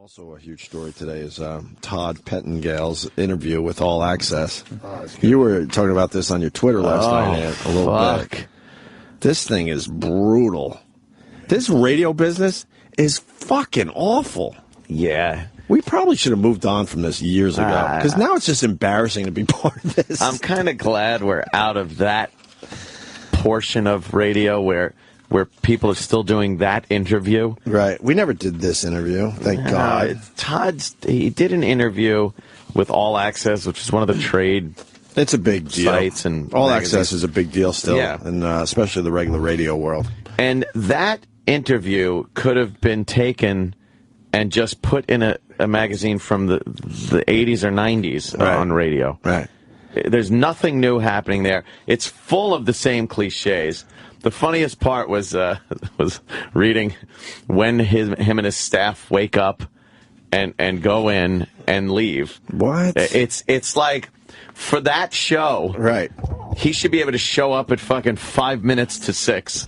Also, a huge story today is Todd Pettengill's interview with All Access. You were talking about this on your Twitter last night, Ed, a little bit. This thing is brutal. This radio business is fucking awful. Yeah. We probably should have moved on from this years ago, because now it's just embarrassing to be part of this. I'm kind of glad we're out of that portion of radio where people are still doing that interview. Right. We never did this interview, thank God. He did an interview with All Access, which is one of the trade It's a big deal. sites. And All magazines. Access is a big deal still, and especially the regular radio world. And that interview could have been taken and just put in a magazine from the 80s or 90s on radio. Right. There's nothing new happening there. It's full of the same cliches. The funniest part was reading when him and his staff wake up and go in and leave. What? It's like, for that show, right? He should be able to show up at fucking 5 minutes to 6,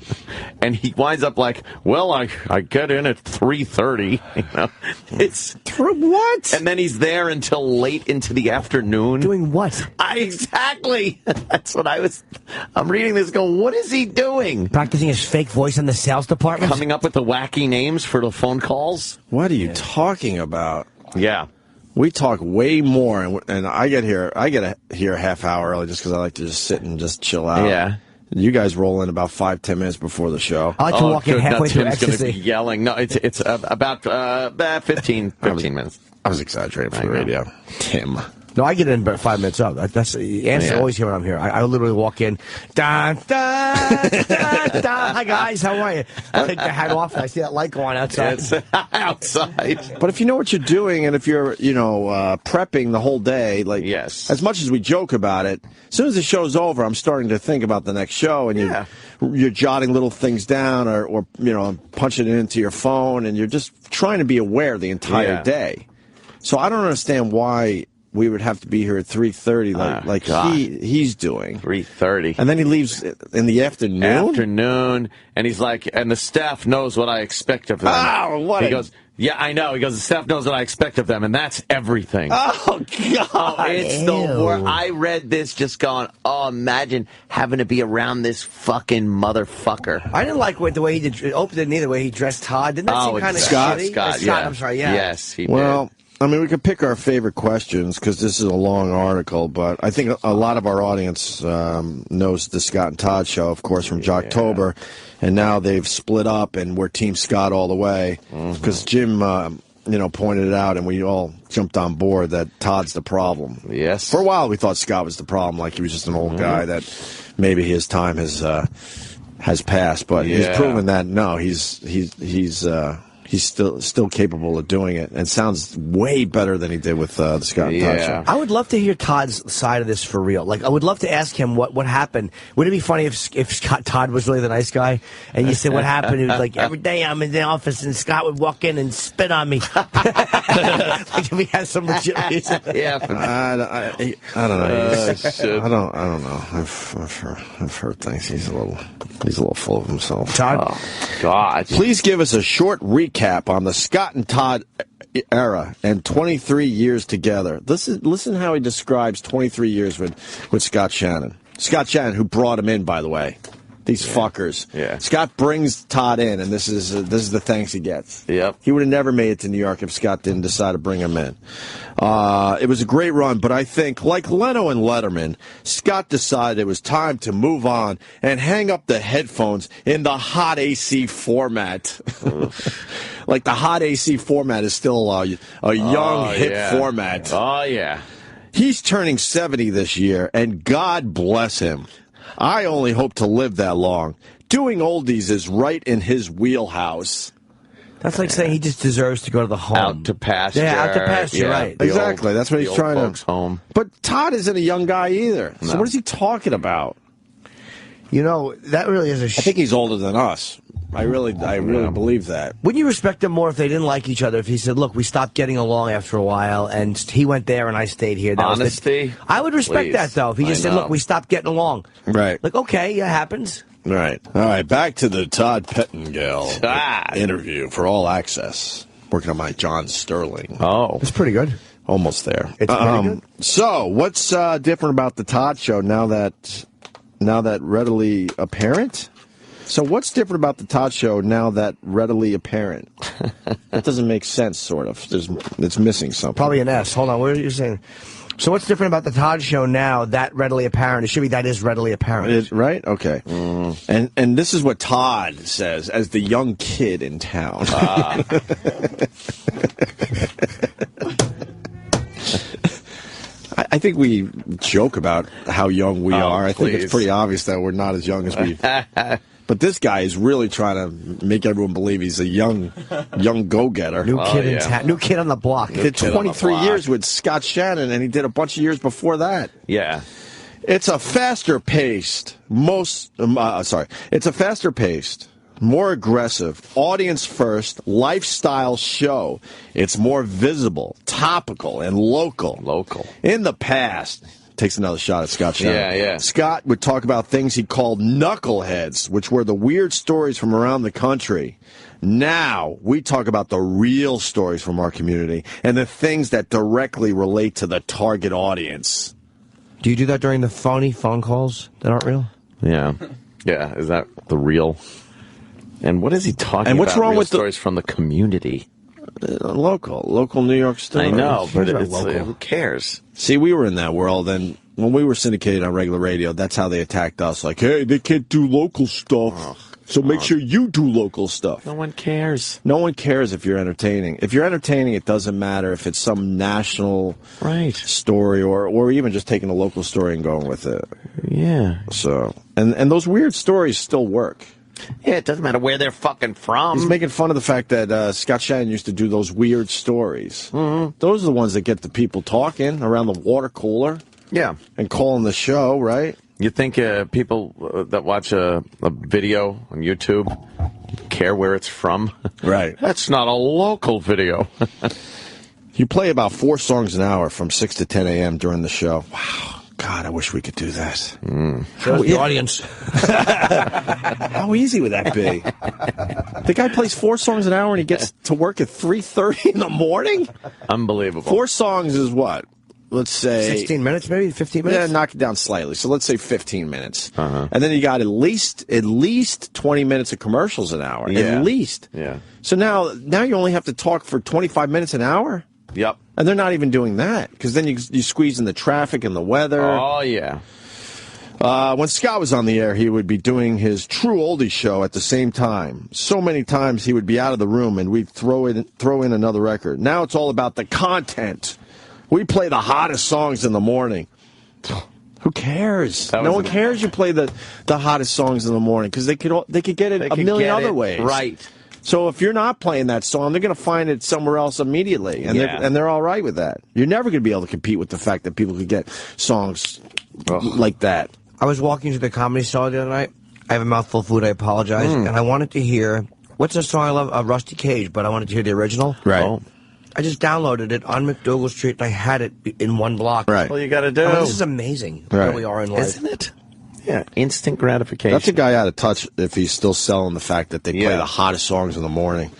and he winds up like, well, I get in at 3:30. You know, it's what? And then he's there until late into the afternoon. Doing what? Exactly. That's what I'm reading this going, what is he doing? Practicing his fake voice in the sales department? Coming up with the wacky names for the phone calls? What are you talking about? Yeah. We talk way more, and I get here a half hour early just because I like to just sit and just chill out. Yeah. You guys roll in about 5-10 minutes before the show. I like to walk in halfway through Tim's going to ecstasy. be yelling. No, it's about 15 minutes. I was exaggerating for the radio. Tim. No, I get in about 5 minutes up. That's the answer. Always here when I'm here. I literally walk in. Da, da, da, da. Hi guys, how are you? I take the hat off and I see that light going outside. It's outside. But if you know what you're doing, and if you're prepping the whole day, like as much as we joke about it, as soon as the show's over, I'm starting to think about the next show, and you're jotting little things down, or punching it into your phone, and you're just trying to be aware the entire day. So I don't understand why we would have to be here at 3:30, like he's doing. 3:30, and then he leaves in the afternoon. And he's like, and the staff knows what I expect of them. Oh, what? He goes, yeah, I know. He goes, the staff knows what I expect of them, and that's everything. Oh God! It's the worst. I read this just going, oh, imagine having to be around this fucking motherfucker. I didn't like the way he did. Opie didn't either. The way he dressed Todd. Didn't that seem kind of shitty? Scott, I'm sorry. Yeah. Yes, he did. I mean, we could pick our favorite questions because this is a long article, but I think a lot of our audience knows the Scott and Todd show, of course, from Jocktober, and now they've split up, and we're Team Scott all the way because Jim, pointed it out, and we all jumped on board that Todd's the problem. Yes. For a while, we thought Scott was the problem, like he was just an old guy that maybe his time has passed, but he's proven that no, he's still capable of doing it, and sounds way better than he did with the Scott and Todd show. I would love to hear Todd's side of this for real. Like, I would love to ask him what happened. Would it be funny if Todd was really the nice guy, and you said what happened? He was like, every day I'm in the office, and Scott would walk in and spit on me. Like if he has some legit reason. Yeah, I don't know. I don't know. I've heard things. He's a little full of himself. Todd, oh, God, please give us a short recap on the Scott and Todd era and 23 years together. Listen how he describes 23 years with Scott Shannon. Scott Shannon, who brought him in, by the way. These fuckers. Yeah. Scott brings Todd in, and this is the thanks he gets. Yep. He would have never made it to New York if Scott didn't decide to bring him in. It was a great run, but I think, like Leno and Letterman, Scott decided it was time to move on and hang up the headphones in the hot AC format. Like the hot AC format is still a young, hip format. Oh, yeah. He's turning 70 this year, and God bless him. I only hope to live that long. Doing oldies is right in his wheelhouse. That's like saying he just deserves to go to the home. Out to pasture. Yeah, out to pasture, right. Exactly. That's what he's trying to. Home. But Todd isn't a young guy either. No. So what is he talking about? That really is I think he's older than us. I really believe that. Wouldn't you respect him more if they didn't like each other? If he said, look, we stopped getting along after a while, and he went there and I stayed here. That Honesty? I would respect that, though. If he just said, look, we stopped getting along. Right. Like, okay, yeah, it happens. Right. All right, back to the Todd Pettengill interview for All Access. working on my John Sterling. Oh. It's pretty good. Almost there. It's pretty good. So, what's different about the Todd Show now that readily apparent? So, what's different about the Todd Show now that readily apparent? That doesn't make sense, sort of. It's missing something. Probably an S. Hold on, what are you saying? So what's different about the Todd Show now that readily apparent? It should be that is readily apparent. Right? Okay. And this is what Todd says as the young kid in town. I think we joke about how young we are. I think it's pretty obvious that we're not as young as we. But this guy is really trying to make everyone believe he's a young go-getter. New kid in town. New kid on the block. He did 23 years with Scott Shannon, and he did a bunch of years before that. Yeah. It's a faster-paced, it's a faster-paced, more aggressive, audience-first, lifestyle show. It's more visible, topical, and local. In the past, takes another shot at Scott Shannon. Yeah. Scott would talk about things he called knuckleheads, which were the weird stories from around the country. Now, we talk about the real stories from our community and the things that directly relate to the target audience. Do you do that during the phony phone calls that aren't real? Yeah. Yeah, is that the real? And what is he talking about? And what's wrong real with stories from the community? Local New York stories. I know, but it's who cares? See, we were in that world, and when we were syndicated on regular radio, that's how they attacked us. Like, hey, they can't do local stuff, so make sure you do local stuff. No one cares. No one cares if you're entertaining. If you're entertaining, it doesn't matter if it's some national story or even just taking a local story and going with it. Yeah. So, and those weird stories still work. Yeah, it doesn't matter where they're fucking from. He's making fun of the fact that Scott Shannon used to do those weird stories. Mm-hmm. Those are the ones that get the people talking around the water cooler. Yeah. And calling the show, right? You think people that watch a video on YouTube care where it's from? Right. That's not a local video. You play about 4 songs an hour from 6 to 10 a.m. during the show. Wow. God, I wish we could do that. Show the audience. How easy would that be? The guy plays 4 songs an hour and he gets to work at 3:30 in the morning? Unbelievable. 4 songs is what? Let's say 16 minutes, maybe 15 minutes. Yeah, knock it down slightly. So let's say 15 minutes, and then you got at least 20 minutes of commercials an hour. Yeah. At least. Yeah. So now you only have to talk for 25 minutes an hour. Yep. And they're not even doing that because then you squeeze in the traffic and the weather. Oh yeah. When Scott was on the air, he would be doing his True Oldie show at the same time. So many times he would be out of the room and we'd throw in another record. Now it's all about the content. We play the hottest songs in the morning. Who cares? No one cares you play the hottest songs in the morning because they could get it a million other ways. Right. So if you're not playing that song, they're going to find it somewhere else immediately, and they're all right with that. You're never going to be able to compete with the fact that people could get songs like that. I was walking to the Comedy Store the other night. I have a mouthful of food. I apologize, and I wanted to hear what's the song I love? Rusty Cage, but I wanted to hear the original. Right. Oh. I just downloaded it on McDougal Street, and I had it in one block. Right. Well, you got to do. This is amazing. Where we are in life, isn't it? Yeah, instant gratification. That's a guy out of touch if he's still selling the fact that they play the hottest songs in the morning.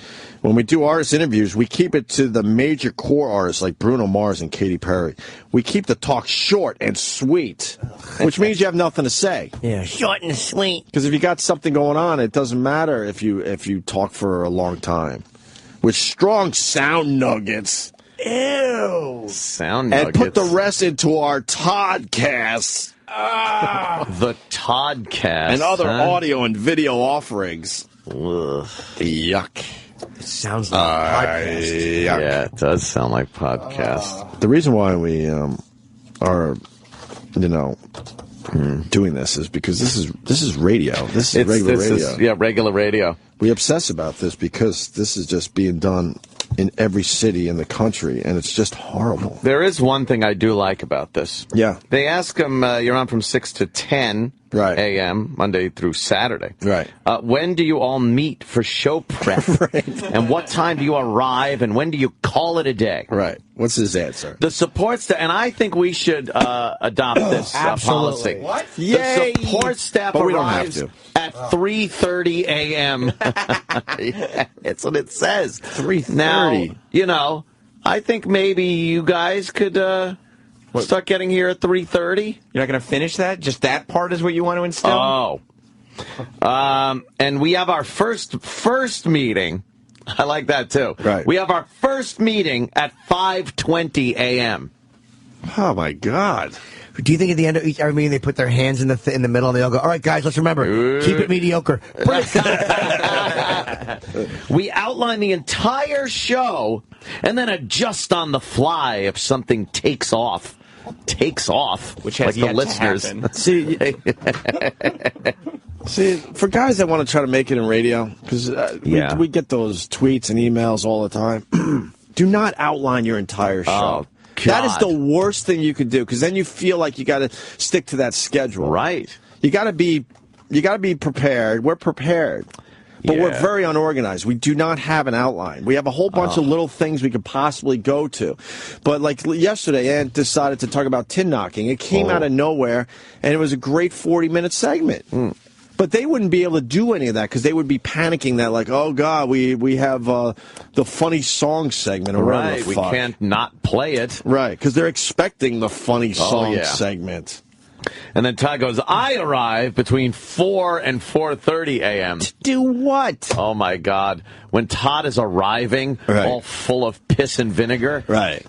When we do artist interviews, we keep it to the major core artists like Bruno Mars and Katy Perry. We keep the talk short and sweet, which means you have nothing to say. Yeah, short and sweet. Because if you got something going on, it doesn't matter if you talk for a long time. With strong sound nuggets. Ew. Sound nuggets. And put the rest into our Toddcasts. The Toddcast. And other audio and video offerings. Ugh. Yuck. It sounds like a podcast. Yeah, it does sound like podcast. The reason why we are, doing this is because this is radio. This is regular radio. Regular radio. We obsess about this because this is just being done in every city in the country, and it's just horrible. There is one thing I do like about this. Yeah. They ask them, you're on from 6 to 10 a.m., Monday through Saturday. Right. When do you all meet for show prep? Right. And what time do you arrive, and when do you call it a day? Right. What's his answer? The support staff, and I think we should adopt this policy. What? The support staff but we don't have arrives to. at at 3:30 a.m. Yeah, that's what it says. 3:30. Now, you know, I think maybe you guys could start getting here at 3:30. You're not going to finish that? Just that part is what you want to instill? Oh. And we have our first meeting. I like that, too. Right. We have our first meeting at 5:20 a.m. Oh, my God. Do you think at the end of every meeting they put their hands in the middle and they all go, all right, guys, let's remember, keep it mediocre. We outline the entire show and then adjust on the fly if something takes off. Which has like yet the listeners. to happen. See, for guys that want to try to make it in radio, because we get those tweets and emails all the time, do not outline your entire show. Oh, that is the worst thing you could do, because then you feel like you got to stick to that schedule. Right. You got to be prepared. We're prepared. But we're very unorganized. We do not have an outline. We have a whole bunch of little things we could possibly go to. But like yesterday, Ann decided to talk about tin knocking. It came out of nowhere, and it was a great 40-minute segment. But they wouldn't be able to do any of that because they would be panicking that, like, oh, God, we have the funny song segment or whatever the fuck. We can't not play it. Right, because they're expecting the funny song segment. And then Todd goes, I arrive between 4 and 4:30 a.m. To do what? Oh, my God. When Todd is arriving, all full of piss and vinegar,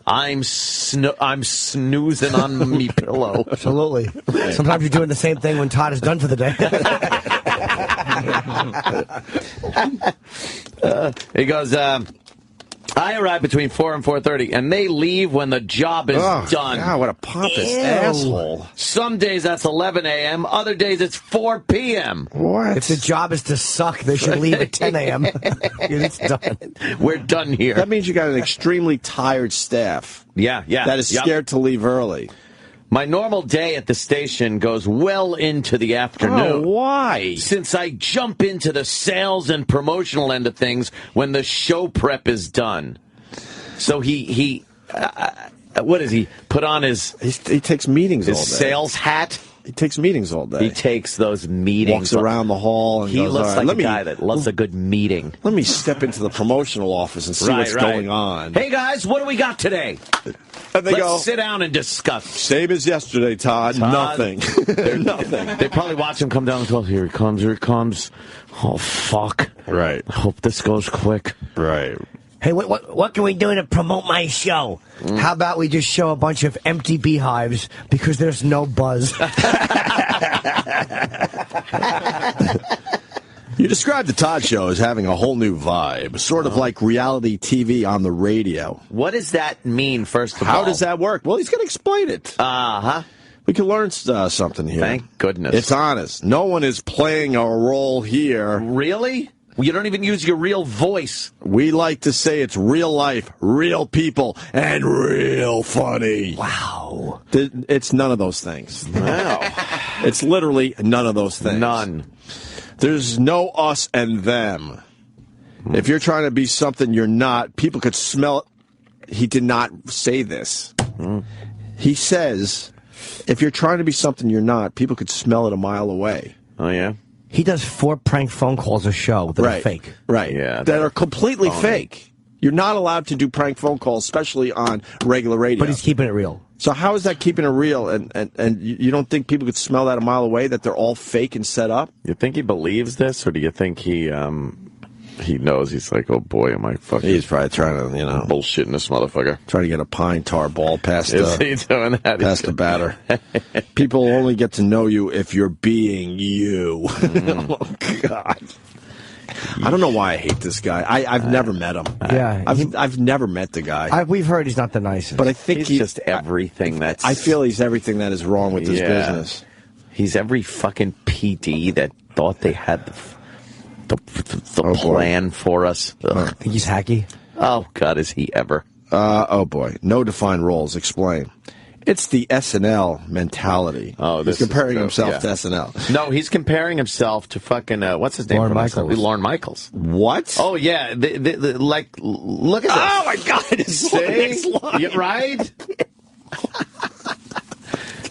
I'm snoozing on me pillow. Absolutely. Sometimes you're doing the same thing when Todd is done for the day. He goes, I arrive between 4 and 4:30, and they leave when the job is done. God, what a pompous asshole. Some days that's 11 a.m., other days it's 4 p.m. What? If the job is to suck, they should leave at 10 a.m. It's done. We're done here. That means you got an extremely tired staff. Yeah. That is scared to leave early. My normal day at the station goes well into the afternoon. Oh, why? Since I jump into the sales and promotional end of things when the show prep is done. So he what does he put on his? He takes meetings all day. His sales hat. He takes meetings all day. He takes those meetings. Walks around the hall. And he goes, looks like a guy that loves a good meeting. Let me step into the promotional office and see what's going on. Hey, guys, what do we got today? And Let's sit down and discuss. Same as yesterday, Todd. Nothing. Nothing. They probably watch him come down the 12. Here he comes. Oh, fuck. Right. I hope this goes quick. Right. Hey, what can we do to promote my show? How about we just show a bunch of empty beehives because there's no buzz? You described the Todd Show as having a whole new vibe, sort of like reality TV on the radio. What does that mean, first of all? How does that work? Well, he's going to explain it. We can learn something here. Thank goodness. It's honest. No one is playing a role here. Really? You don't even use your real voice. We like to say it's real life, real people, and real funny. Wow. It's none of those things. Wow. It's literally none of those things. None. There's no us and them. If you're trying to be something you're not, people could smell it. He did not say this. He says, if you're trying to be something you're not, people could smell it a mile away. Oh, yeah? He does 4 prank phone calls a show that are fake. Right. Yeah, that are completely fake. You're not allowed to do prank phone calls, especially on regular radio. But he's keeping it real. So how is that keeping it real? And you don't think people could smell that a mile away, that they're all fake and set up? You think he believes this, or do you think he knows? He's like, oh boy, am I fucking... He's probably trying to, bullshitting this motherfucker. Trying to get a pine tar ball past Is he doing that? Past the batter. People only get to know you if you're being you. Oh, God. I don't know why I hate this guy. I've never met him. Yeah, I've never met the guy. We've heard he's not the nicest. But I think he's just everything that's... I feel he's everything that is wrong with this business. He's every fucking PD that thought they had the plan for us. I think he's hacky. Oh, God, is he ever? Oh, boy. No defined roles. Explain. It's the SNL mentality. Oh, he's comparing himself to SNL. No, he's comparing himself to fucking, what's his name? Lorne Michaels. Lorne Michaels. What? Oh, yeah. Like, look at this. Oh, my God. See? Yeah, right?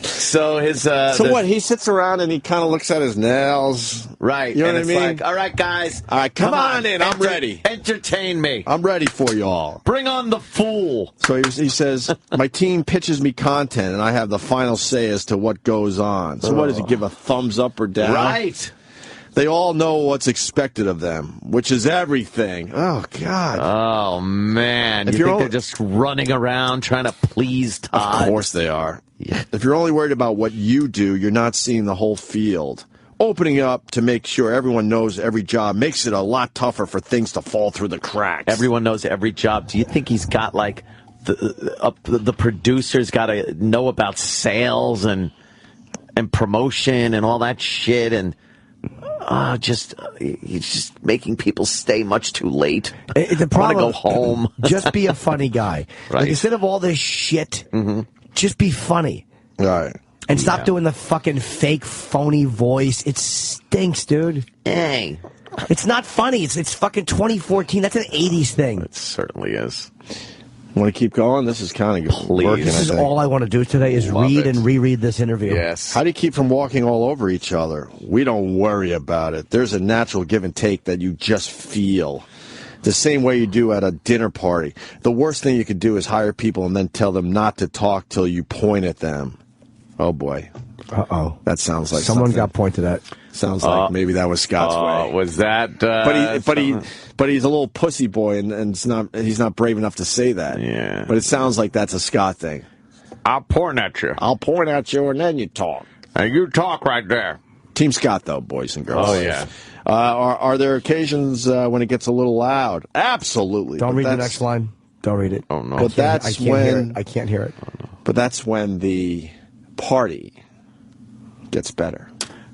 So his... So what? He sits around and he kind of looks at his nails Right. You know and what I it's mean? like, all right, guys. All right, come on in. I'm ready. Entertain me. I'm ready for you all. Bring on the fool. So he says, my team pitches me content, and I have the final say as to what goes on. So what does he give, a thumbs up or down? Right. They all know what's expected of them, which is everything. Oh, God. Oh, man. You think they're just running around trying to please Todd? Of course they are. Yeah. If you're only worried about what you do, you're not seeing the whole field. Opening up to make sure everyone knows every job makes it a lot tougher for things to fall through the cracks. Everyone knows every job. Do you think he's got, like, the producer's got to know about sales and promotion and all that shit, and he's just making people stay much too late. The problem, want to go home. Just be a funny guy. Right. Like, instead of all this shit, just be funny. Right. And stop doing the fucking fake, phony voice. It stinks, dude. Hey. It's not funny. It's fucking 2014. That's an 80s thing. It certainly is. Want to keep going? This is kind of working. This is all I want to do today is read and reread this interview. Yes. How do you keep from walking all over each other? We don't worry about it. There's a natural give and take that you just feel. The same way you do at a dinner party. The worst thing you could do is hire people and then tell them not to talk till you point at them. Oh, boy. Uh-oh. That sounds like someone something. got pointed at. Sounds like maybe that was Scott's way. Was that? But he's a little pussy boy, and he's not brave enough to say that. Yeah. But it sounds like that's a Scott thing. I'll point at you. I'll point at you, and then you talk. And you talk right there. Team Scott, though, boys and girls. Oh, yeah. Are there occasions when it gets a little loud? Absolutely. Don't read the next line. Don't read it. Oh, no. But that's when I can't hear it. But that's when the party gets better.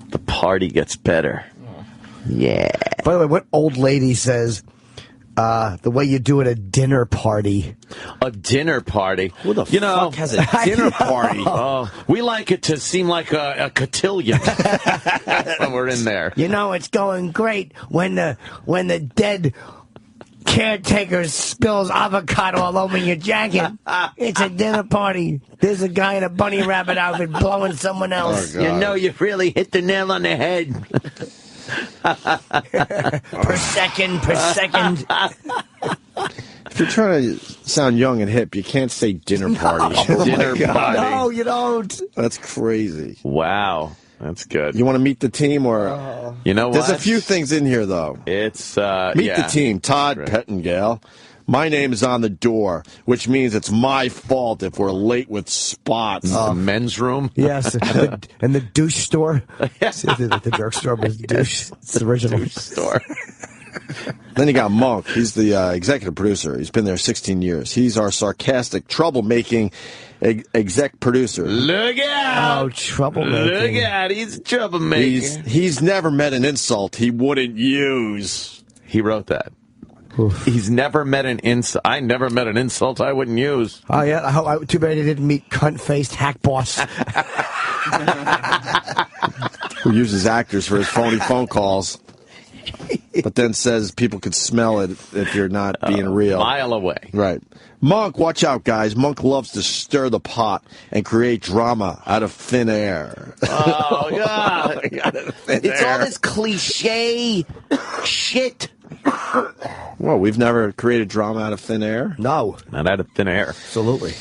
The party gets better. Yeah. By the way, what old lady says the way you do at a dinner party? A dinner party? Who the fuck has a dinner party? Oh, we like it to seem like a cotillion when we're in there. You know, it's going great when the dead caretaker spills avocado all over your jacket. It's a dinner party. There's a guy in a bunny rabbit outfit blowing someone else. Oh, you know, you've really hit the nail on the head. per second. If you're trying to sound young and hip, you can't say dinner party. Dinner party. No, you don't. That's crazy. Wow. That's good. You want to meet the team, or you know what? There's a few things in here, though. It's meet the team. Todd Pettengill. My name is on the door, which means it's my fault if we're late with spots. The men's room. Yes, and the douche store. the jerk store was douche. It's the original douche store. Then you got Monk. He's the executive producer. He's been there 16 years. He's our sarcastic, troublemaking exec producer. Look out! Oh, troublemaking. Look out! He's a troublemaker. He's never met an insult he wouldn't use. He wrote that. Oof. He's never met an insult. I never met an insult I wouldn't use. Oh, yeah. Too bad he didn't meet cunt-faced hack boss. Who uses actors for his phony phone calls. But then says people could smell it if you're not being real. A mile away. Right. Monk, watch out, guys. Monk loves to stir the pot and create drama out of thin air. Oh, God. It's all this cliche shit. Well, we've never created drama out of thin air. No. Not out of thin air. Absolutely.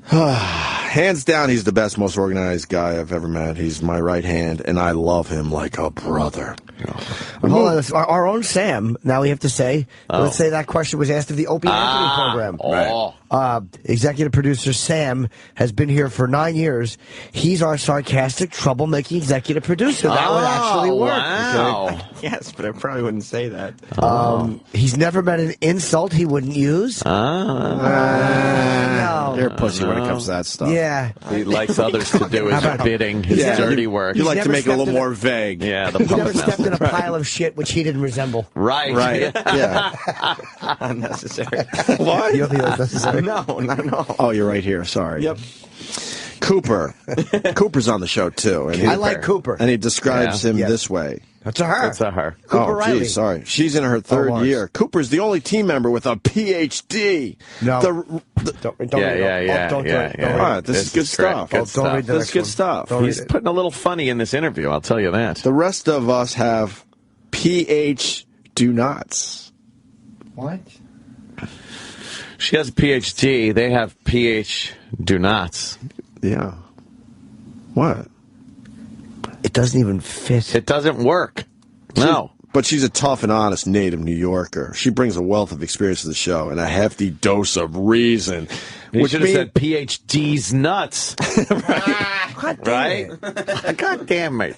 Hands down, he's the best, most organized guy I've ever met. He's my right hand, and I love him like a brother. Hold on, our own Sam, now we have to say, let's say that question was asked of the Opie Anthony program. Right. Executive producer Sam has been here for 9 years. He's our sarcastic, troublemaking executive producer. That would actually work. Wow. Okay. Yes, but I probably wouldn't say that. He's never met an insult he wouldn't use. No. You're a pussy when it comes to that stuff. Yeah. He likes others to do his bidding, his dirty work. You like to make it a little stepped in more vague. Yeah, He never stepped in a pile of shit which he didn't resemble. Right. Yeah. Unnecessary. What? You don't think that's necessary? No, not at all. Oh, you're right here. Sorry. Yep. Cooper. Cooper's on the show, too. And I like Cooper. And he describes him this way. That's a her. That's a her. Cooper Riley. Geez, sorry. She's in her third year. Cooper's the only team member with a Ph.D. No. Don't Don't read it. All right, this is good stuff. Don't read the This is good stuff. Don't He's putting a little funny in this interview, I'll tell you that. The rest of us have PH do nots. What? She has a PhD. They have PH do nots. Yeah. What? It doesn't even fit. It doesn't work. No. But she's a tough and honest native New Yorker. She brings a wealth of experience to the show and a hefty dose of reason. You should have said PhD's nuts. Right? God damn it.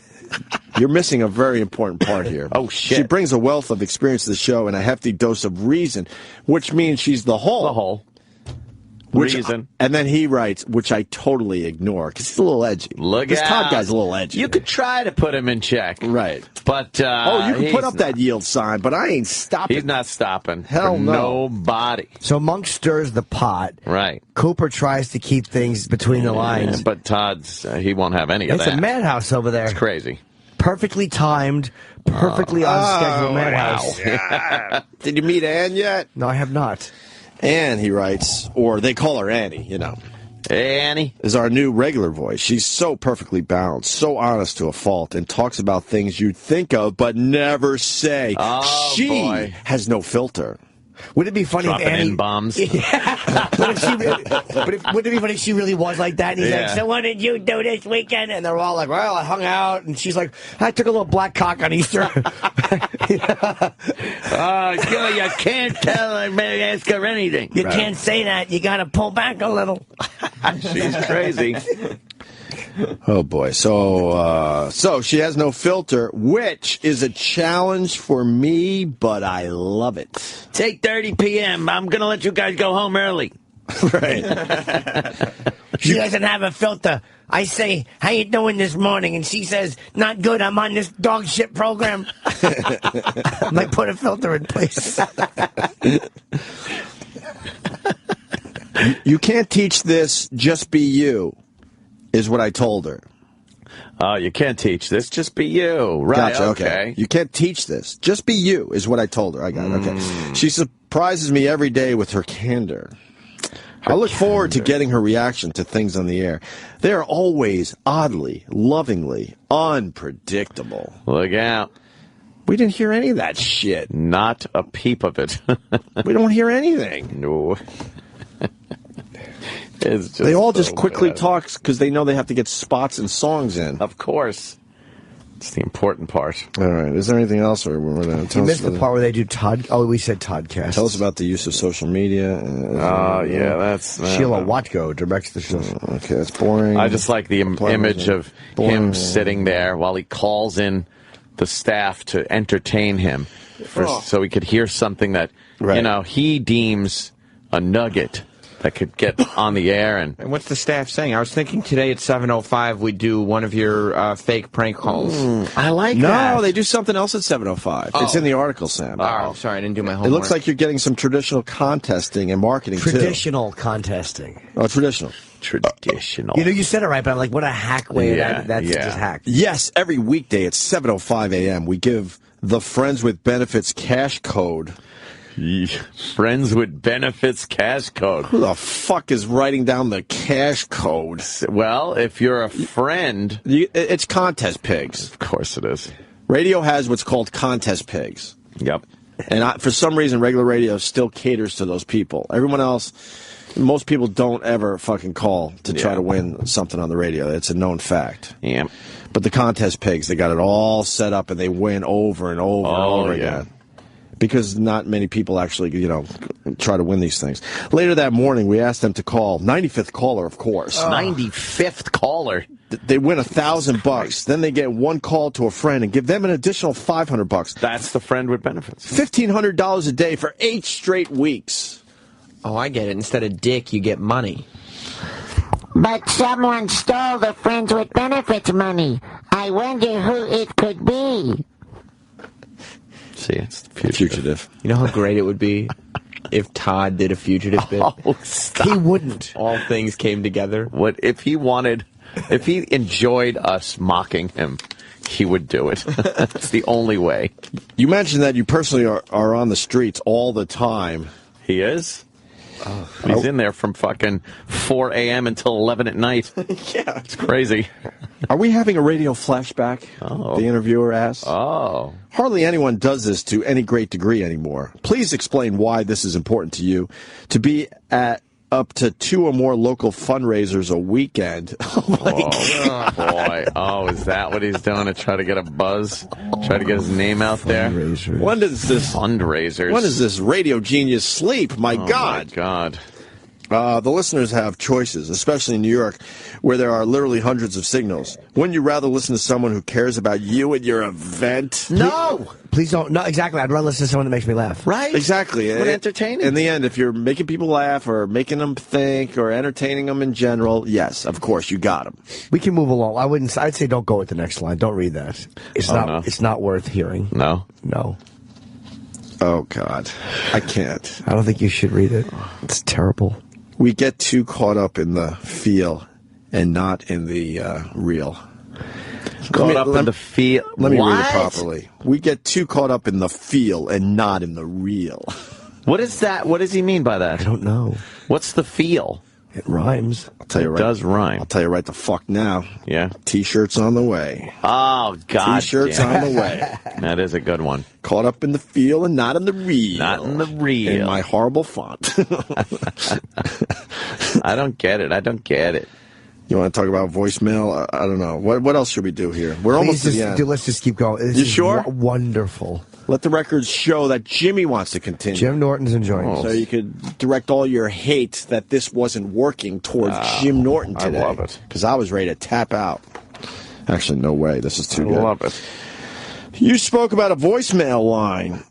You're missing a very important part here. Oh, shit. She brings a wealth of experience to the show and a hefty dose of reason, which means she's the whole. The whole. Reason. And then he writes, which I totally ignore, because he's a little edgy. This Todd guy's a little edgy. You could try to put him in check. Right. But, you can put up that yield sign, but I ain't stopping. He's not stopping. Hell for no. Nobody. So Monk stirs the pot. Right. Cooper tries to keep things between the lines. But Todd's, he won't have any of that. It's a madhouse over there. It's crazy. Perfectly timed, perfectly on schedule madhouse. Wow. Did you meet Ann yet? No, I have not. Ann, he writes, or they call her Annie, you know. Hey, Annie. Is our new regular voice. She's so perfectly balanced, so honest to a fault, and talks about things you'd think of but never say. Oh, she boy. has no filter. Would it be funny Dropping if Annie... N-bombs. Yeah. Wouldn't it be funny if she really was like that? And he's like, so what did you do this weekend? And they're all like, well, I hung out. And she's like, I took a little black cock on Easter. You can't tell. I may ask her anything. You can't say that. You got to pull back a little. She's crazy. Oh, boy. So she has no filter, which is a challenge for me, but I love it. It's 8:30 p.m. I'm going to let you guys go home early. Right. She doesn't have a filter. I say, how you doing this morning? And she says, not good. I'm on this dog shit program. I'm like, put a filter in place. You can't teach this, just be you, is what I told her. Oh, you can't teach this, just be you. Right, Gotcha, okay. You can't teach this, just be you, is what I told her. I got it, okay. She surprises me every day with her candor. I look forward to getting her reaction to things on the air. They are always oddly, lovingly, unpredictable. Look out. We didn't hear any of that shit. Not a peep of it. We don't hear anything. No. They all just quickly talk because they know they have to get spots and songs in. Of course. It's the important part. All right. Is there anything else? Or we're gonna you missed the part where they do Todd. Oh, we said Toddcast. Tell us about the use of social media. Yeah, that's... Sheila Watko directs the show. Okay, that's boring. I just like the image of him sitting there while he calls in the staff to entertain him so he could hear something that, he deems a nugget that could get on the air. And what's the staff saying? I was thinking today at 7:05 we'd do one of your fake prank calls. I like that. No, they do something else at 7:05. It's in the article, Sam. Oh, I'm sorry, I didn't do my homework. It looks like you're getting some traditional contesting and marketing, Traditional contesting. Oh, traditional. Traditional. You said it right, but I'm like, what a hack way. That's just hack. Yes, every weekday at 7:05 a.m. we give the Friends with Benefits cash code. Friends with Benefits cash code. Who the fuck is writing down the cash code? Well, if you're a friend... It's contest pigs. Of course it is. Radio has what's called contest pigs. Yep. And for some reason, regular radio still caters to those people. Everyone else, most people don't ever fucking call to try to win something on the radio. It's a known fact. Yeah. But the contest pigs, they got it all set up and they win over and over and over again. Because not many people actually, try to win these things. Later that morning, we asked them to call. 95th caller, of course. 95th caller. They win $1,000. Then they get one call to a friend and give them an additional $500. That's the Friend with Benefits. $1,500 a day for 8 straight weeks. Oh, I get it. Instead of dick, you get money. But someone stole the Friends with Benefits money. I wonder who it could be. See, it's the fugitive. You know how great it would be if Todd did a fugitive bit? Oh, stop. He wouldn't. All things came together. What if he enjoyed us mocking him, he would do it. That's the only way. You mentioned that you personally are on the streets all the time. He is? He's in there from fucking 4 a.m. until 11 at night. Yeah. It's crazy. Are we having a radio flashback? The interviewer asked. Oh. Hardly anyone does this to any great degree anymore. Please explain why this is important to you. To be at up to 2 or more local fundraisers a weekend. Oh, my boy. Oh, is that what he's doing to try to get a buzz? Try to get his name out there? When does this... Fundraisers. When does this radio genius sleep? My God. My God. The listeners have choices, especially in New York, where there are literally hundreds of signals. Wouldn't you rather listen to someone who cares about you and your event? No! Please don't. No, exactly. I'd rather listen to someone that makes me laugh. Right? Exactly. What entertaining. In the end, if you're making people laugh or making them think or entertaining them in general, yes, of course, you got them. We can move along. I'd say don't go with the next line. Don't read that. It's not worth hearing. No? No. Oh, God. I can't. I don't think you should read it. It's terrible. We get too caught up in the feel and not in the real. Caught up in the feel. Let me read it properly. We get too caught up in the feel and not in the real. What is that? What does he mean by that? I don't know. What's the feel? It rhymes. I'll tell you right. It does rhyme. I'll tell you right the fuck now. Yeah. T-shirts on the way. Oh, God. T-shirts on the way. That is a good one. Caught up in the feel and not in the real. Not in the real. In my horrible font. I don't get it. I don't get it. You want to talk about voicemail? I don't know. What else should we do here? We're almost at the end. Let's just keep going. This you is sure? Wonderful. Let the records show that Jimmy wants to continue. Jim Norton's enjoying it. So you could direct all your hate that this wasn't working towards Jim Norton today. I love it. Because I was ready to tap out. Actually, no way. This is too good. I love it. You spoke about a voicemail line.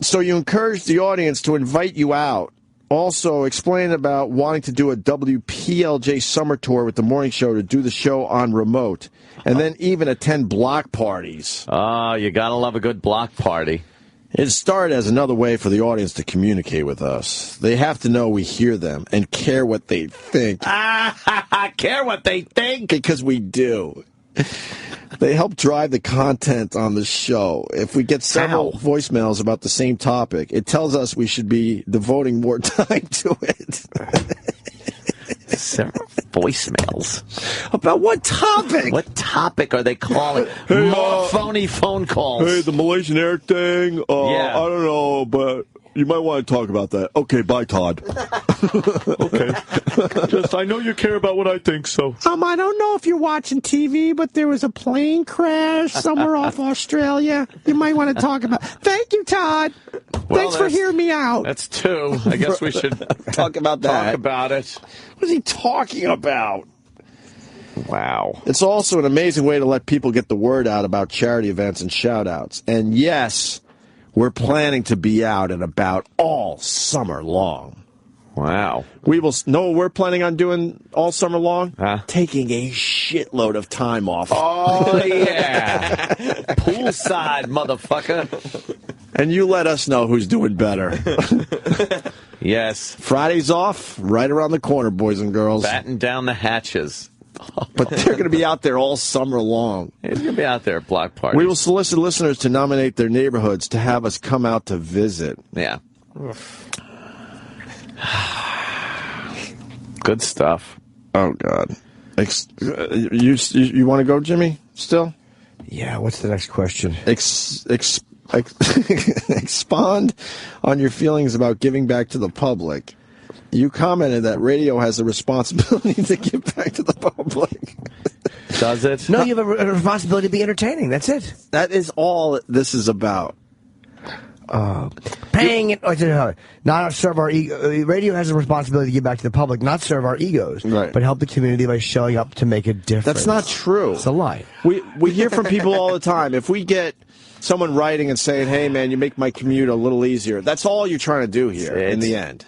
So you encouraged the audience to invite you out. Also, explain about wanting to do a WPLJ summer tour with the morning show to do the show on remote. And then even attend block parties. Oh, you gotta love a good block party. It started as another way for the audience to communicate with us. They have to know we hear them and care what they think. Care what they think? Because we do. They help drive the content on the show. If we get several voicemails about the same topic, it tells us we should be devoting more time to it. Several voicemails. About what topic? What topic are they calling? Hey, more phony phone calls. Hey, the Malaysian Eric thing? Yeah. I don't know, but you might want to talk about that. Okay, bye, Todd. Okay. Just, I know you care about what I think, so. I don't know if you're watching TV, but there was a plane crash somewhere off Australia. You might want to talk about. Thank you, Todd. Well, Thanks for hearing me out. That's 2. I guess we should talk about that. Talk about it. What is he talking about? Wow. It's also an amazing way to let people get the word out about charity events and shout-outs. And yes, we're planning to be out and about all summer long. Wow. We will know what we're planning on doing all summer long? Huh? Taking a shitload of time off. Oh, yeah. Poolside, motherfucker. And you let us know who's doing better. Yes. Friday's off, right around the corner, boys and girls. Batten down the hatches. But they're going to be out there all summer long. He's going to be out there at block parties. We will solicit listeners to nominate their neighborhoods to have us come out to visit. Yeah. Good stuff. Oh, God. You want to go, Jimmy, still? Yeah, what's the next question? Expand on your feelings about giving back to the public. You commented that radio has a responsibility to give back to the public. Does it? No, you have a responsibility to be entertaining. That's it. That is all this is about. Paying it, not serve our ego. Radio has a responsibility to give back to the public, not serve our egos, right, but help the community by showing up to make a difference. That's not true. It's a lie. We hear from people all the time. If we get someone writing and saying, "Hey, man, you make my commute a little easier," that's all you're trying to do here in the end.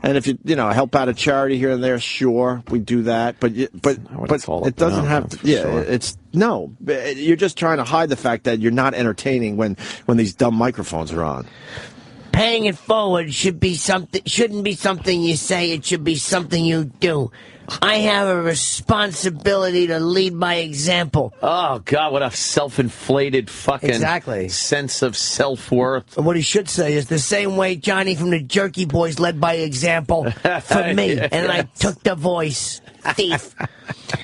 And if you help out a charity here and there, sure, we do that. But it doesn't have to. Yeah, sure. You're just trying to hide the fact that you're not entertaining when these dumb microphones are on. paying it forward shouldn't be something you say. It should be something you do. I have a responsibility to lead by example. Oh, God, what a self-inflated fucking sense of self-worth. And what he should say is the same way Johnny from the Jerky Boys led by example for me, and I took the voice. Thief.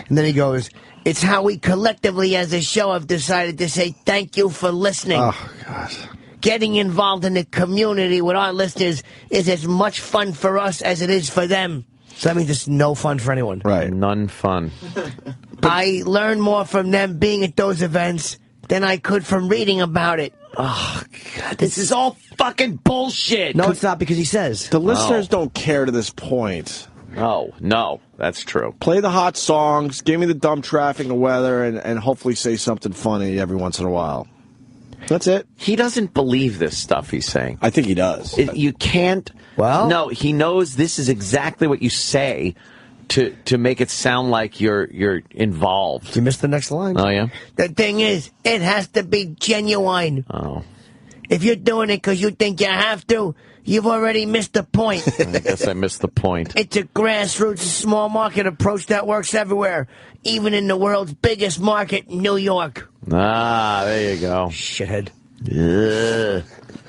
And then he goes, it's how we collectively as a show have decided to say thank you for listening. Oh, God. Getting involved in the community with our listeners is as much fun for us as it is for them. So that means it's no fun for anyone. Right. None fun. I learn more from them being at those events than I could from reading about it. Oh, God, this is all fucking bullshit. No, it's not, because he says. The listeners don't care to this point. No, that's true. Play the hot songs, give me the dumb traffic and the weather, and hopefully say something funny every once in a while. That's it. He doesn't believe this stuff he's saying. I think he does. You can't. Well, no, he knows this is exactly what you say to make it sound like you're involved. You missed the next line. Oh, yeah? The thing is, it has to be genuine. Oh. If you're doing it because you think you have to, you've already missed the point. I guess I missed the point. It's a grassroots, small market approach that works everywhere, even in the world's biggest market, New York. Ah, there you go. Shithead. Ugh.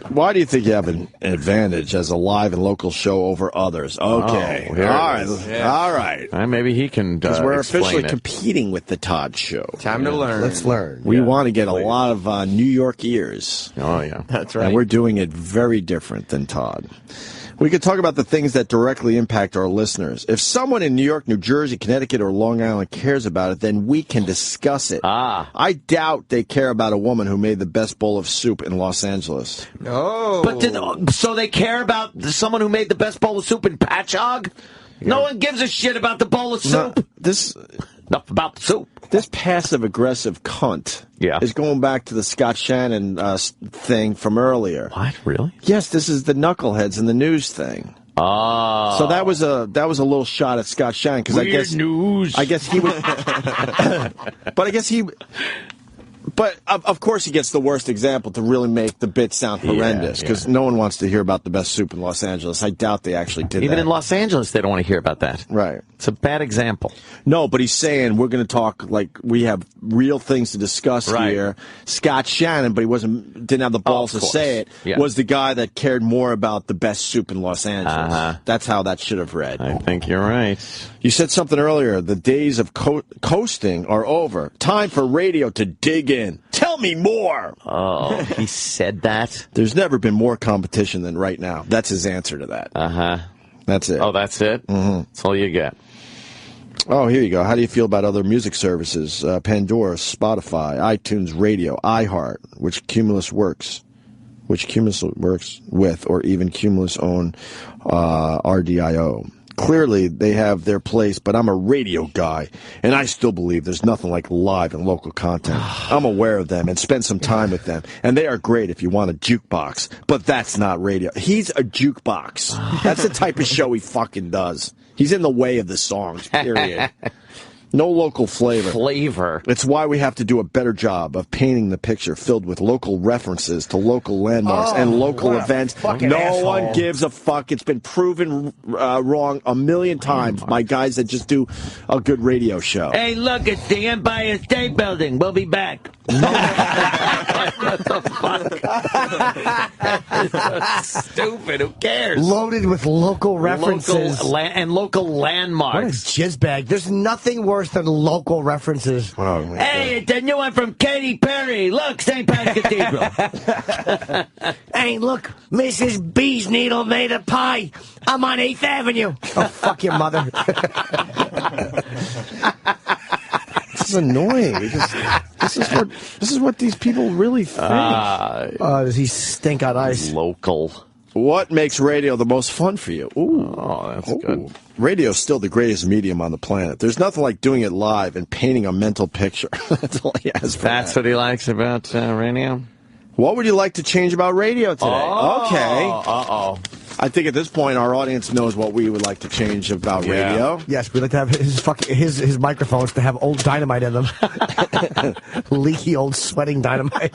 Why do you think you have an advantage as a live and local show over others? Okay. Oh, All right. Maybe he can Because we're officially it. competing with the Todd Show. Time to learn. Let's learn. We want to get a lot of New York ears. Oh, yeah. That's right. And we're doing it very different than Todd. We could talk about the things that directly impact our listeners. If someone in New York, New Jersey, Connecticut, or Long Island cares about it, then we can discuss it. I doubt they care about a woman who made the best bowl of soup in Los Angeles. No. But so they care about someone who made the best bowl of soup in Patchogue? Yeah. No one gives a shit about the bowl of soup. Enough about the soup. This passive-aggressive cunt is going back to the Scott Shannon thing from earlier. What? Really? Yes, this is the knuckleheads in the news thing. Oh. So that was a little shot at Scott Shannon, because I guess he would. But of course he gets the worst example to really make the bit sound horrendous, because no one wants to hear about the best soup in Los Angeles. I doubt they actually did that. Even in Los Angeles, they don't want to hear about that. Right. It's a bad example. No, but he's saying we're going to talk like we have real things to discuss here. Scott Shannon, but he didn't have the balls to say it, was the guy that cared more about the best soup in Los Angeles. That's how that should have read. I think you're right. You said something earlier. The days of coasting are over. Time for radio to dig in. Tell me more. Oh, he said that? There's never been more competition than right now. That's his answer to that. That's it. Oh, that's it? Mm-hmm. That's all you get. Oh, here you go. How do you feel about other music services? Pandora, Spotify, iTunes Radio, iHeart, which Cumulus works with, or even Cumulus own RDIO. Clearly, they have their place, but I'm a radio guy, and I still believe there's nothing like live and local content. I'm aware of them and spend some time with them, and they are great if you want a jukebox, but that's not radio. He's a jukebox. That's the type of show he fucking does. He's in the way of the songs, period. No local flavor. It's why we have to do a better job of painting the picture filled with local references to local landmarks and local events. No one gives a fuck. It's been proven wrong a million times by guys that just do a good radio show. Hey, look, it's the Empire State Building. We'll be back. What the fuck? Stupid. Who cares? Loaded with local references. Local landmarks. What a jizzbag. There's nothing worse than local references. Oh, hey, it's a new one from Katy Perry. Look, St. Patrick's Cathedral. Hey, look, Mrs. Bee's Needle made a pie. I'm on 8th Avenue. Oh, fuck your mother. This is annoying. This is what these people really think. Does he stink on ice? Local. What makes radio the most fun for you? Ooh. Oh, that's good. Radio's still the greatest medium on the planet. There's nothing like doing it live and painting a mental picture. That's all he has for That's what he likes about radio? What would you like to change about radio today? Okay. Uh-oh. I think at this point our audience knows what we would like to change about radio. Yes, we'd like to have his microphones to have old dynamite in them. Leaky old sweating dynamite.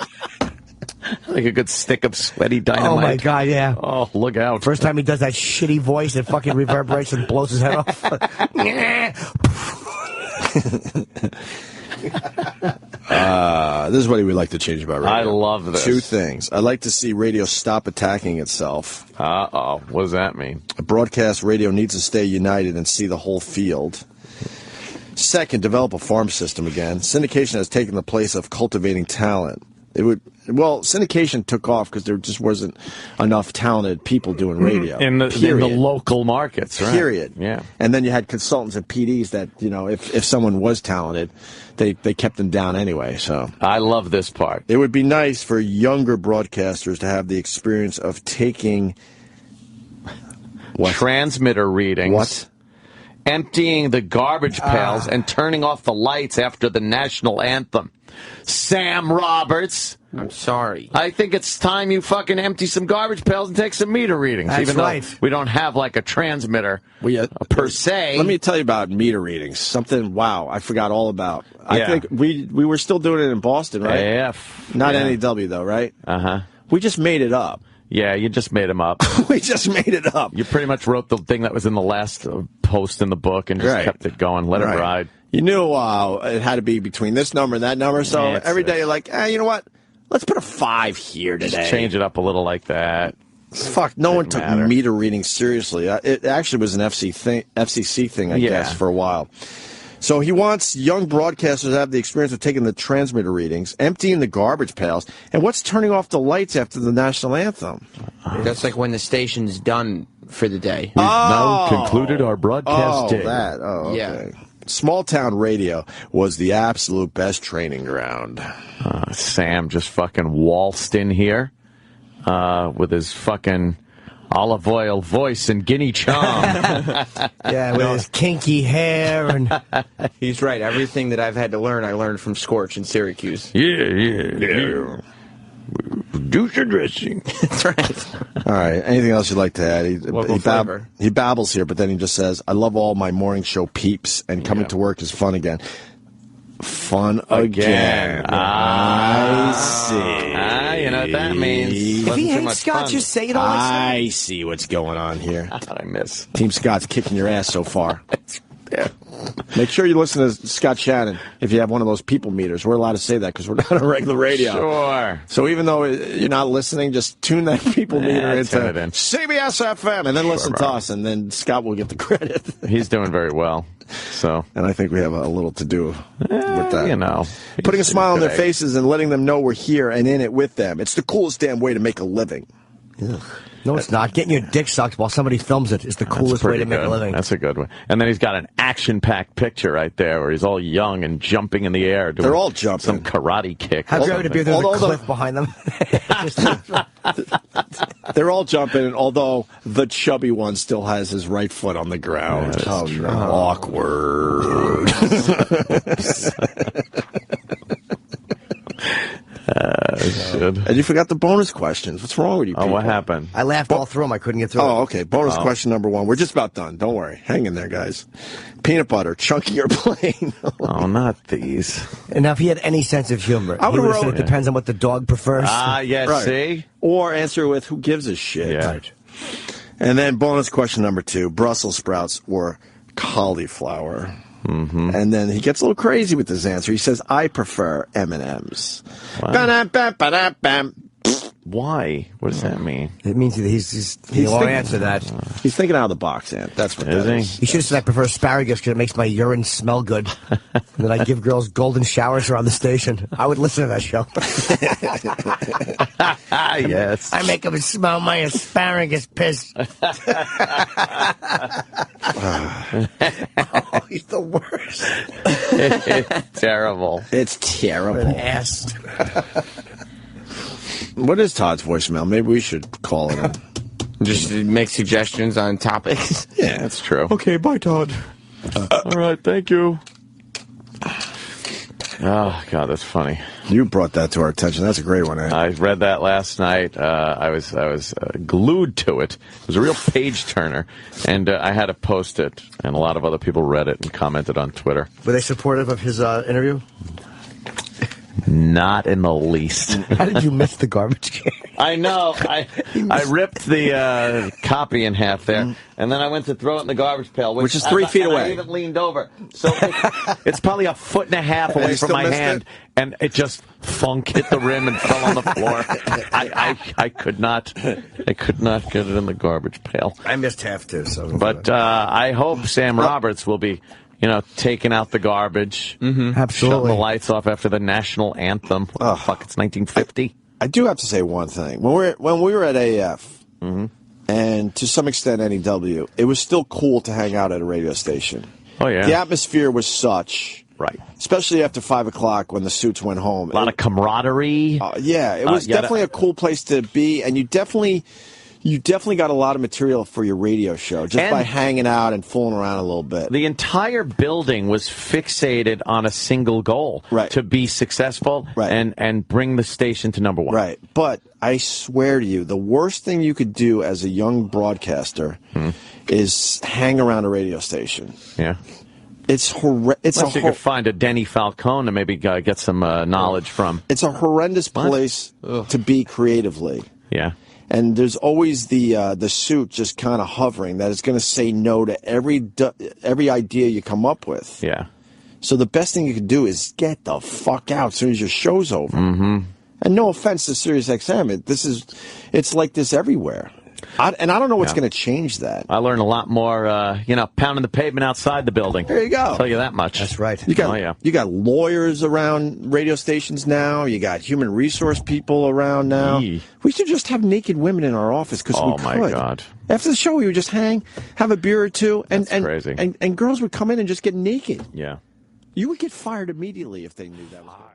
Like a good stick of sweaty dynamite. Oh, my God, yeah. Oh, look out. First time he does that shitty voice, it fucking reverberates and blows his head off. This is what he would like to change about radio. I love this. 2 things. I'd like to see radio stop attacking itself. Uh-oh. What does that mean? A broadcast radio needs to stay united and see the whole field. Second, develop a farm system again. Syndication has taken the place of cultivating talent. Syndication took off because there just wasn't enough talented people doing radio. In the local markets, right? Period. Yeah. And then you had consultants and PDs that, if someone was talented, they kept them down anyway. So I love this part. It would be nice for younger broadcasters to have the experience of taking transmitter readings. What? Emptying the garbage pails and turning off the lights after the national anthem. Sam Roberts. I'm sorry. I think it's time you fucking empty some garbage pails and take some meter readings. That's even right. though we don't have like a transmitter per se. Let me tell you about meter readings. Something, I forgot all about. I think we were still doing it in Boston, right? AF. Not NAW, though, right? Uh-huh. We just made it up. Yeah, you just made them up. We just made it up. You pretty much wrote the thing that was in the last post in the book and just kept it going. Let it ride. You knew it had to be between this number and that number, so every day you're like, you know what? Let's put a 5 here today. Just change it up a little like that. Fuck, no one took meter readings seriously. It actually was an FCC thing, I guess, for a while. So he wants young broadcasters to have the experience of taking the transmitter readings, emptying the garbage pails, and what's turning off the lights after the national anthem? That's like when the station's done for the day. We've now concluded our broadcast day. Okay. Yeah. Small town radio was the absolute best training ground. Sam just fucking waltzed in here with his fucking olive oil voice and guinea charm. With his kinky hair. And He's right. Everything that I've had to learn, I learned from Scorch in Syracuse. Yeah. Juice your dressing. That's right. All right. Anything else you'd like to add? He babbles here, but then he just says, I love all my morning show peeps, and coming to work is fun again. Fun again. I see. You know what that means. if he hates Scott, just say it all. I see what's going on here. I miss. Team Scott's kicking your ass so far. Make sure you listen to Scott Shannon if you have one of those people meters. We're allowed to say that because we're not on regular radio. Sure. So even though you're not listening, just tune that people meter into CBS FM and then listen to us, and then Scott will get the credit. He's doing very well. And I think we have a little to do with that. Putting a smile on their faces and letting them know we're here and in it with them. It's the coolest damn way to make a living. Ugh. No, it's not. Getting your dick sucked while somebody films it is the coolest way to make a living. That's a good one. And then he's got an action-packed picture right there where he's all young and jumping in the air. They're all jumping. Some karate kick. Have you ever been there with a cliff behind them? They're all jumping, although the chubby one still has his right foot on the ground. No. Awkward. And you forgot the bonus questions. What's wrong with you people? Oh, what happened? I laughed all through them. I couldn't get through Oh, okay. Bonus question number 1. We're just about done. Don't worry. Hang in there, guys. Peanut butter, chunky or plain? Oh, not these. And now, if he had any sense of humor, I would have said it depends on what the dog prefers. See? Or answer with, who gives a shit? Yeah. Right. And then bonus question number 2, Brussels sprouts or cauliflower? Mm-hmm. And then he gets a little crazy with his answer. He says, I prefer M&M's. Why? What does that mean? It means he won't answer that. He's thinking out of the box, Ant. That's what Is that he? is. He should have said I prefer asparagus because it makes my urine smell good. And then I give girls golden showers around the station. I would listen to that show. Yes. I make them smell my asparagus piss. Oh, he's the worst. It's terrible. It's terrible. An ass. What is Todd's voicemail? Maybe we should call it in. Just make suggestions on topics. Yeah, That's true. Okay, bye, Todd. All right, thank you. Oh, God, that's funny. You brought that to our attention. That's a great one, Ant. I read that last night. I was glued to it. It was a real page turner, and I had to post it. And a lot of other people read it and commented on Twitter. Were they supportive of his interview? Not in the least. How did you miss the garbage can? I know. I ripped the copy in half there, and then I went to throw it in the garbage pail, which is 3 feet away. I even leaned over, so it's probably a foot and a half away from my hand, and it just thunk hit the rim and fell on the floor. I could not get it in the garbage pail. I missed half too. So, but I hope Sam Roberts will be. Taking out the garbage. Absolutely. Shutting the lights off after the national anthem. What the fuck, it's 1950. I do have to say one thing. When we were at AF, and to some extent NEW, it was still cool to hang out at a radio station. Oh, yeah. The atmosphere was such. Right. Especially after 5 o'clock when the suits went home. A lot of camaraderie. Yeah, it was definitely a cool place to be, and you definitely got a lot of material for your radio show just by hanging out and fooling around a little bit. The entire building was fixated on a single goal, to be successful and bring the station to number one. Right. But I swear to you, the worst thing you could do as a young broadcaster is hang around a radio station. Yeah. It's horrendous. Unless you could find a Denny Falcone to maybe get some knowledge from. It's a horrendous place to be creatively. Yeah. And there's always the suit just kind of hovering that is going to say no to every idea you come up with. Yeah. So the best thing you can do is get the fuck out as soon as your show's over. And no offense to Sirius XM, it's like this everywhere. I don't know what's going to change that. I learned a lot more, pounding the pavement outside the building. There you go. I'll tell you that much. That's right. You got lawyers around radio stations now. You got human resource people around now. We should just have naked women in our office because we could. Oh, my God. After the show, we would just hang, have a beer or two, and crazy. And girls would come in and just get naked. Yeah. You would get fired immediately if they knew that was hard.